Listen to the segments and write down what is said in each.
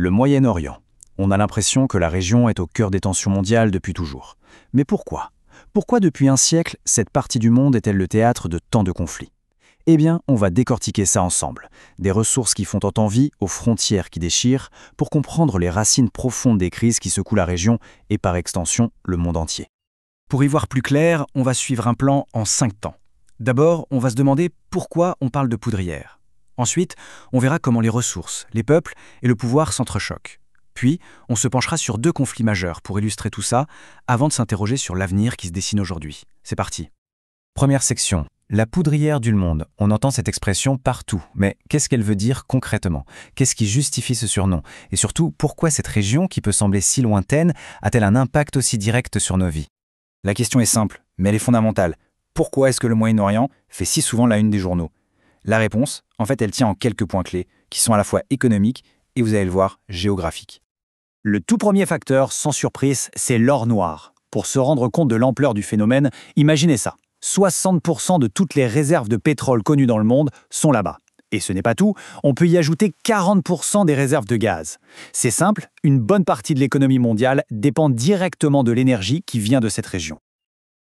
Le Moyen-Orient. On a l'impression que la région est au cœur des tensions mondiales depuis toujours. Mais pourquoi? Pourquoi depuis un siècle, cette partie du monde est-elle le théâtre de tant de conflits? Eh bien, on va décortiquer ça ensemble. Des ressources qui font tant envie aux frontières qui déchirent, pour comprendre les racines profondes des crises qui secouent la région et par extension le monde entier. Pour y voir plus clair, on va suivre un plan en 5 temps. D'abord, on va se demander pourquoi on parle de poudrière. Ensuite, on verra comment les ressources, les peuples et le pouvoir s'entrechoquent. Puis, on se penchera sur 2 conflits majeurs pour illustrer tout ça, avant de s'interroger sur l'avenir qui se dessine aujourd'hui. C'est parti. Première section. La poudrière du monde. On entend cette expression partout, mais qu'est-ce qu'elle veut dire concrètement? Qu'est-ce qui justifie ce surnom? Et surtout, pourquoi cette région, qui peut sembler si lointaine, a-t-elle un impact aussi direct sur nos vies? La question est simple, mais elle est fondamentale. Pourquoi est-ce que le Moyen-Orient fait si souvent la une des journaux? La réponse, en fait, elle tient en quelques points clés, qui sont à la fois économiques et, vous allez le voir, géographiques. Le tout premier facteur, sans surprise, c'est l'or noir. Pour se rendre compte de l'ampleur du phénomène, imaginez ça. 60% de toutes les réserves de pétrole connues dans le monde sont là-bas. Et ce n'est pas tout, on peut y ajouter 40% des réserves de gaz. C'est simple, une bonne partie de l'économie mondiale dépend directement de l'énergie qui vient de cette région.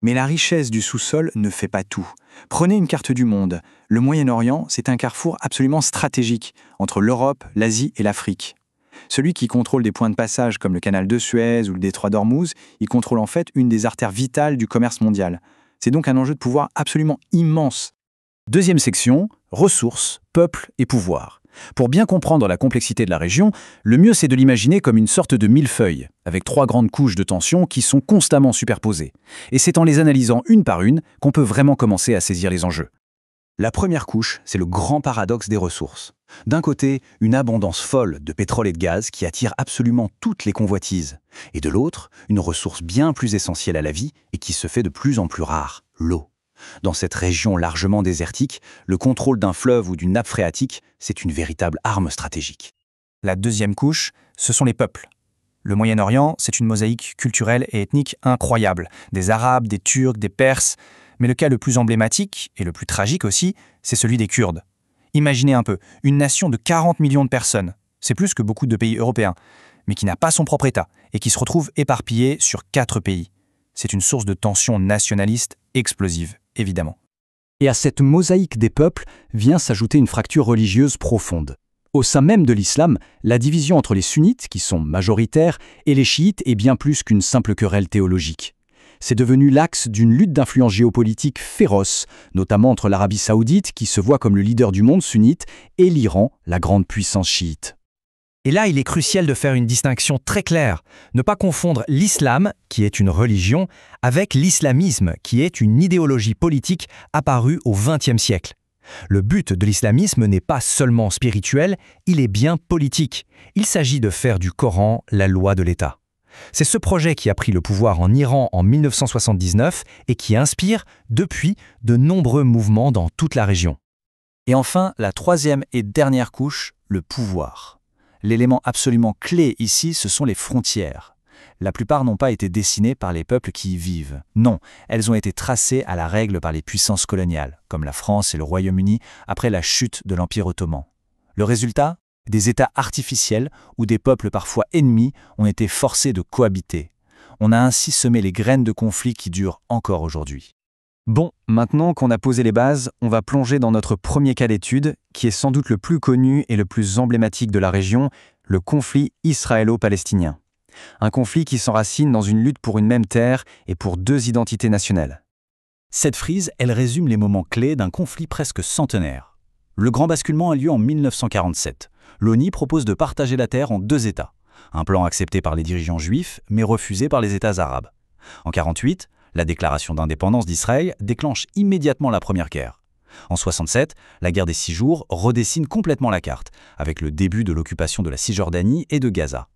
Mais la richesse du sous-sol ne fait pas tout. Prenez une carte du monde. Le Moyen-Orient, c'est un carrefour absolument stratégique entre l'Europe, l'Asie et l'Afrique. Celui qui contrôle des points de passage comme le canal de Suez ou le détroit d'Ormuz, il contrôle en fait une des artères vitales du commerce mondial. C'est donc un enjeu de pouvoir absolument immense. Deuxième section, ressources, peuple et pouvoir. Pour bien comprendre la complexité de la région, le mieux c'est de l'imaginer comme une sorte de millefeuille, avec 3 grandes couches de tension qui sont constamment superposées. Et c'est en les analysant une par une qu'on peut vraiment commencer à saisir les enjeux. La première couche, c'est le grand paradoxe des ressources. D'un côté, une abondance folle de pétrole et de gaz qui attire absolument toutes les convoitises. Et de l'autre, une ressource bien plus essentielle à la vie et qui se fait de plus en plus rare, l'eau. Dans cette région largement désertique, le contrôle d'un fleuve ou d'une nappe phréatique, c'est une véritable arme stratégique. La deuxième couche, ce sont les peuples. Le Moyen-Orient, c'est une mosaïque culturelle et ethnique incroyable. Des Arabes, des Turcs, des Perses. Mais le cas le plus emblématique, et le plus tragique aussi, c'est celui des Kurdes. Imaginez un peu, une nation de 40 millions de personnes. C'est plus que beaucoup de pays européens, mais qui n'a pas son propre État et qui se retrouve éparpillé sur 4 pays. C'est une source de tension nationaliste explosive, évidemment. Et à cette mosaïque des peuples vient s'ajouter une fracture religieuse profonde. Au sein même de l'islam, la division entre les sunnites, qui sont majoritaires, et les chiites est bien plus qu'une simple querelle théologique. C'est devenu l'axe d'une lutte d'influence géopolitique féroce, notamment entre l'Arabie saoudite, qui se voit comme le leader du monde sunnite, et l'Iran, la grande puissance chiite. Et là, il est crucial de faire une distinction très claire. Ne pas confondre l'islam, qui est une religion, avec l'islamisme, qui est une idéologie politique apparue au XXe siècle. Le but de l'islamisme n'est pas seulement spirituel, il est bien politique. Il s'agit de faire du Coran la loi de l'État. C'est ce projet qui a pris le pouvoir en Iran en 1979 et qui inspire, depuis, de nombreux mouvements dans toute la région. Et enfin, la troisième et dernière couche, le pouvoir. L'élément absolument clé ici, ce sont les frontières. La plupart n'ont pas été dessinées par les peuples qui y vivent. Non, elles ont été tracées à la règle par les puissances coloniales, comme la France et le Royaume-Uni après la chute de l'Empire ottoman. Le résultat ? Des États artificiels où des peuples parfois ennemis ont été forcés de cohabiter. On a ainsi semé les graines de conflits qui durent encore aujourd'hui. Bon, maintenant qu'on a posé les bases, on va plonger dans notre premier cas d'étude, qui est sans doute le plus connu et le plus emblématique de la région, le conflit israélo-palestinien. Un conflit qui s'enracine dans une lutte pour une même terre et pour 2 identités nationales. Cette frise, elle résume les moments clés d'un conflit presque centenaire. Le grand basculement a lieu en 1947. L'ONU propose de partager la terre en 2 États. Un plan accepté par les dirigeants juifs, mais refusé par les États arabes. En 1948, la déclaration d'indépendance d'Israël déclenche immédiatement la première guerre. En 1967, la guerre des 6 jours redessine complètement la carte, avec le début de l'occupation de la Cisjordanie et de Gaza.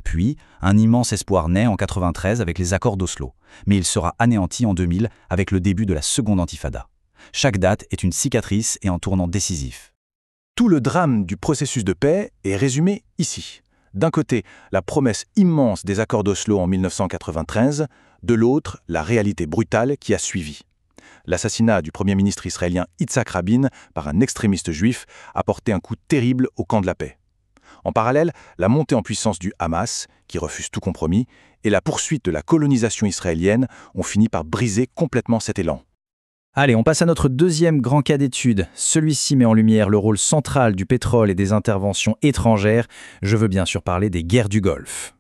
Puis, un immense espoir naît en 1993 avec les accords d'Oslo, mais il sera anéanti en 2000 avec le début de la seconde intifada. Chaque date est une cicatrice et un tournant décisif. Tout le drame du processus de paix est résumé ici. D'un côté, la promesse immense des accords d'Oslo en 1993, de l'autre, la réalité brutale qui a suivi. L'assassinat du Premier ministre israélien Yitzhak Rabin par un extrémiste juif a porté un coup terrible au camp de la paix. En parallèle, la montée en puissance du Hamas, qui refuse tout compromis, et la poursuite de la colonisation israélienne ont fini par briser complètement cet élan. Allez, on passe à notre deuxième grand cas d'étude. Celui-ci met en lumière le rôle central du pétrole et des interventions étrangères. Je veux bien sûr parler des guerres du Golfe.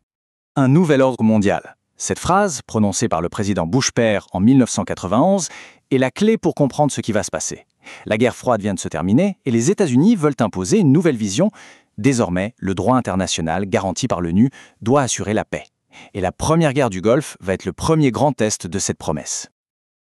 Un nouvel ordre mondial. Cette phrase, prononcée par le président Bush père en 1991, est la clé pour comprendre ce qui va se passer. La guerre froide vient de se terminer et les États-Unis veulent imposer une nouvelle vision. Désormais, le droit international, garanti par l'ONU, doit assurer la paix. Et la première guerre du Golfe va être le premier grand test de cette promesse.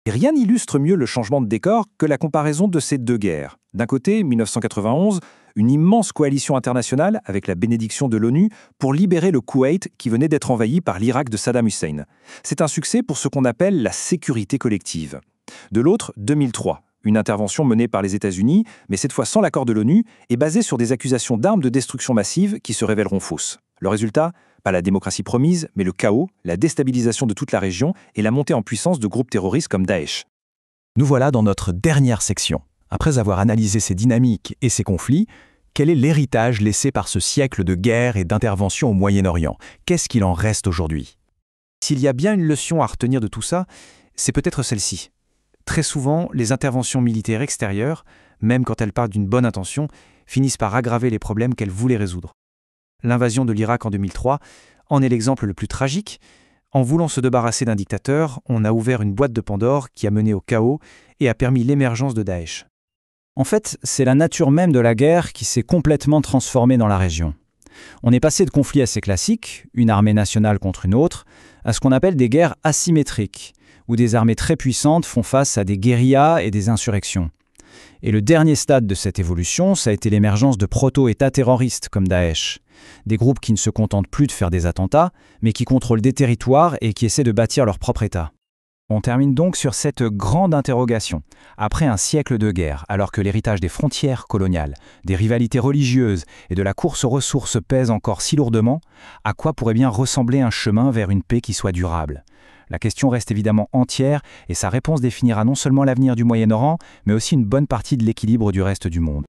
Et rien n'illustre mieux le changement de décor que la comparaison de ces deux guerres. D'un côté, 1991, une immense coalition internationale avec la bénédiction de l'ONU pour libérer le Koweït qui venait d'être envahi par l'Irak de Saddam Hussein. C'est un succès pour ce qu'on appelle la sécurité collective. De l'autre, 2003, une intervention menée par les États-Unis, mais cette fois sans l'accord de l'ONU, et basée sur des accusations d'armes de destruction massive qui se révéleront fausses. Le résultat ? Pas la démocratie promise, mais le chaos, la déstabilisation de toute la région et la montée en puissance de groupes terroristes comme Daesh. Nous voilà dans notre dernière section. Après avoir analysé ces dynamiques et ces conflits, quel est l'héritage laissé par ce siècle de guerre et d'intervention au Moyen-Orient? Qu'est-ce qu'il en reste aujourd'hui? S'il y a bien une leçon à retenir de tout ça, c'est peut-être celle-ci. Très souvent, les interventions militaires extérieures, même quand elles partent d'une bonne intention, finissent par aggraver les problèmes qu'elles voulaient résoudre. L'invasion de l'Irak en 2003 en est l'exemple le plus tragique. En voulant se débarrasser d'un dictateur, on a ouvert une boîte de Pandore qui a mené au chaos et a permis l'émergence de Daesh. En fait, c'est la nature même de la guerre qui s'est complètement transformée dans la région. On est passé de conflits assez classiques, une armée nationale contre une autre, à ce qu'on appelle des guerres asymétriques, où des armées très puissantes font face à des guérillas et des insurrections. Et le dernier stade de cette évolution, ça a été l'émergence de proto-États terroristes comme Daesh. Des groupes qui ne se contentent plus de faire des attentats, mais qui contrôlent des territoires et qui essaient de bâtir leur propre État. On termine donc sur cette grande interrogation. Après un siècle de guerre, alors que l'héritage des frontières coloniales, des rivalités religieuses et de la course aux ressources pèse encore si lourdement, à quoi pourrait bien ressembler un chemin vers une paix qui soit durable ? La question reste évidemment entière et sa réponse définira non seulement l'avenir du Moyen-Orient, mais aussi une bonne partie de l'équilibre du reste du monde.